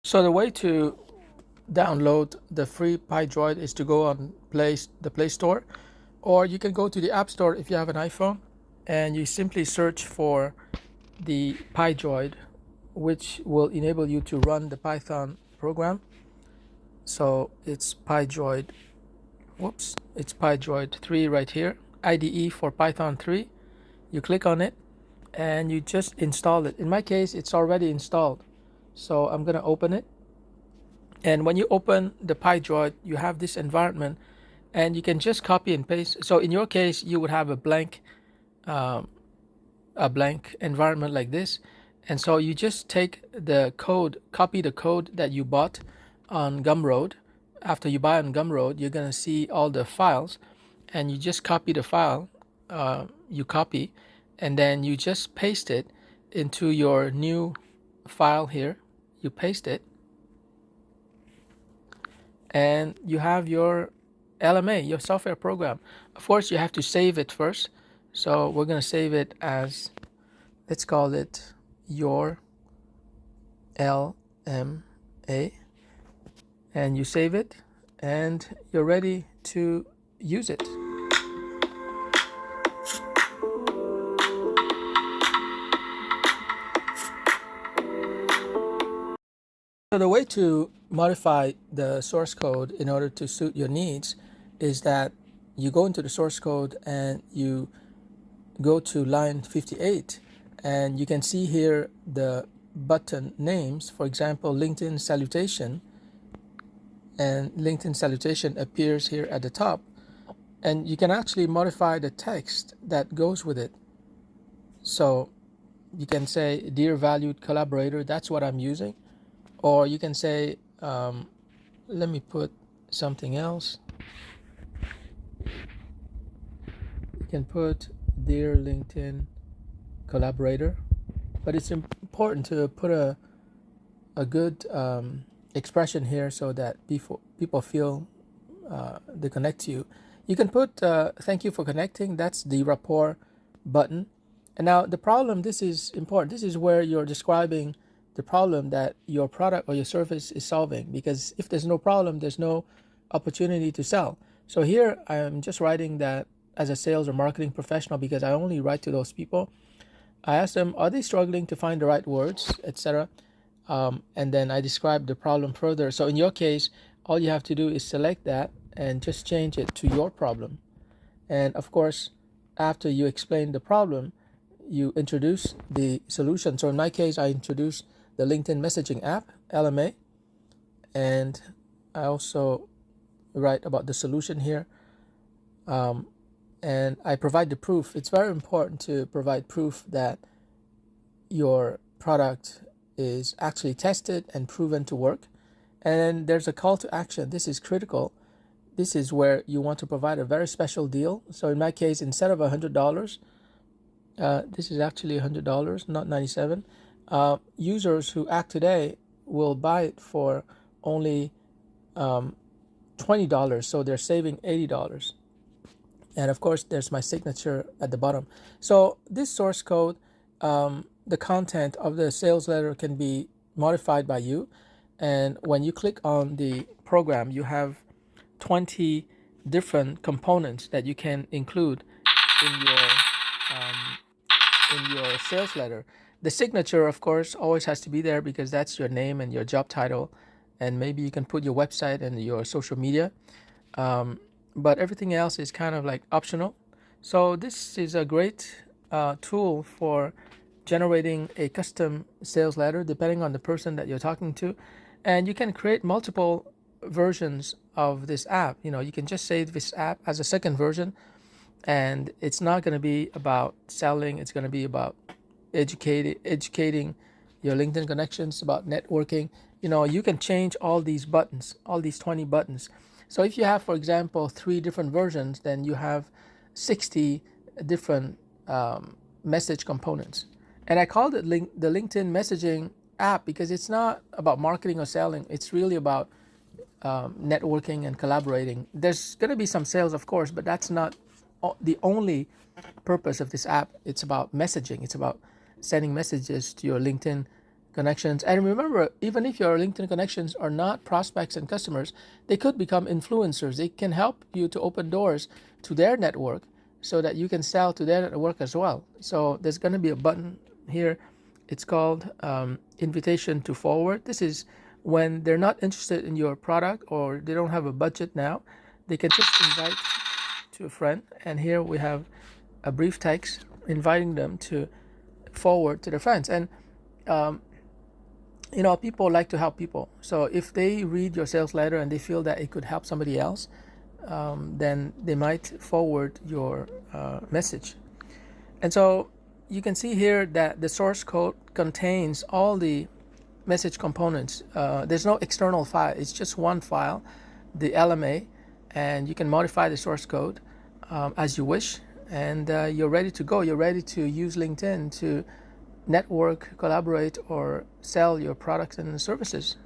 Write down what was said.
So the way to download the free PyDroid is to go on the Play Store, or you can go to the App Store if you have an iPhone, and you simply search for the PyDroid, which will enable you to run the Python program. So it's PyDroid, it's PyDroid 3 right here, IDE for Python 3. You click on it and you just install it. In my case, it's already installed. So I'm going to open it. And when you open the PyDroid, you have this environment and you can just copy and paste. So in your case, you would have a blank environment like this. And so you just take the code, copy the code that you bought on Gumroad. After you buy on Gumroad, you're going to see all the files, and you just copy the file, you copy, and then you just paste it into your new file here. You paste it, and you have your LMA, your software program. Of course, you have to save it first. So we're going to save it as, let's call it your LMA, and you save it, and you're ready to use it. So the way to modify the source code in order to suit your needs is that you go into the source code and you go to line 58, and you can see here the button names. For example, LinkedIn salutation, and LinkedIn salutation appears here at the top, and you can actually modify the text that goes with it. So you can say, dear valued collaborator, that's what I'm using. Or you can say, let me put something else. You can put, dear LinkedIn collaborator. But it's important to put a good expression here so that people feel they connect to you. You can put, thank you for connecting. That's the rapport button. And now the problem, this is important. This is where you're describing the problem that your product or your service is solving, because if there's no problem, there's no opportunity to sell. So here I'm just writing that as a sales or marketing professional, because I only write to those people. I ask them, are they struggling to find the right words, etc. And then I describe the problem further. So in your case, all you have to do is select that and just change it to your problem. And of course, after you explain the problem, you introduce the solution. So in my case, I introduce the LinkedIn messaging app, LMA, and I also write about the solution here, and I provide the proof. It's very important to provide proof that your product is actually tested and proven to work. And then there's a call to action. This is critical. This is where you want to provide a very special deal. So in my case, instead of $100, this is actually $100, not $97. Users who act today will buy it for only $20, so they're saving $80. And of course, there's my signature at the bottom. So this source code, the content of the sales letter can be modified by you. And when you click on the program, you have 20 different components that you can include in your sales letter. The signature, of course, always has to be there because that's your name and your job title, and maybe you can put your website and your social media, but everything else is kind of like optional. So this is a great tool for generating a custom sales letter depending on the person that you're talking to, and you can create multiple versions of this app. You can just save this app as a second version, and it's not going to be about selling. It's going to be about educating your LinkedIn connections, about networking. You can change all these buttons, all these 20 buttons. So if you have, for example, 3 different versions, then you have 60 different message components. And I called it the LinkedIn messaging app because it's not about marketing or selling. It's really about networking and collaborating. There's going to be some sales, of course, but that's not the only purpose of this app. It's about messaging. It's about sending messages to your LinkedIn connections. And remember, even if your LinkedIn connections are not prospects and customers, they could become influencers. They can help you to open doors to their network so that you can sell to their network as well. So there's going to be a button here. It's called invitation to forward. This is when they're not interested in your product or they don't have a budget now. They can just invite to a friend. And here we have a brief text inviting them to forward to their friends. And people like to help people. So if they read your sales letter and they feel that it could help somebody else, then they might forward your message. And so you can see here that the source code contains all the message components. There's no external file. It's just one file, the LMA, and you can modify the source code as you wish. And you're ready to go. You're ready to use LinkedIn to network, collaborate, or sell your products and services.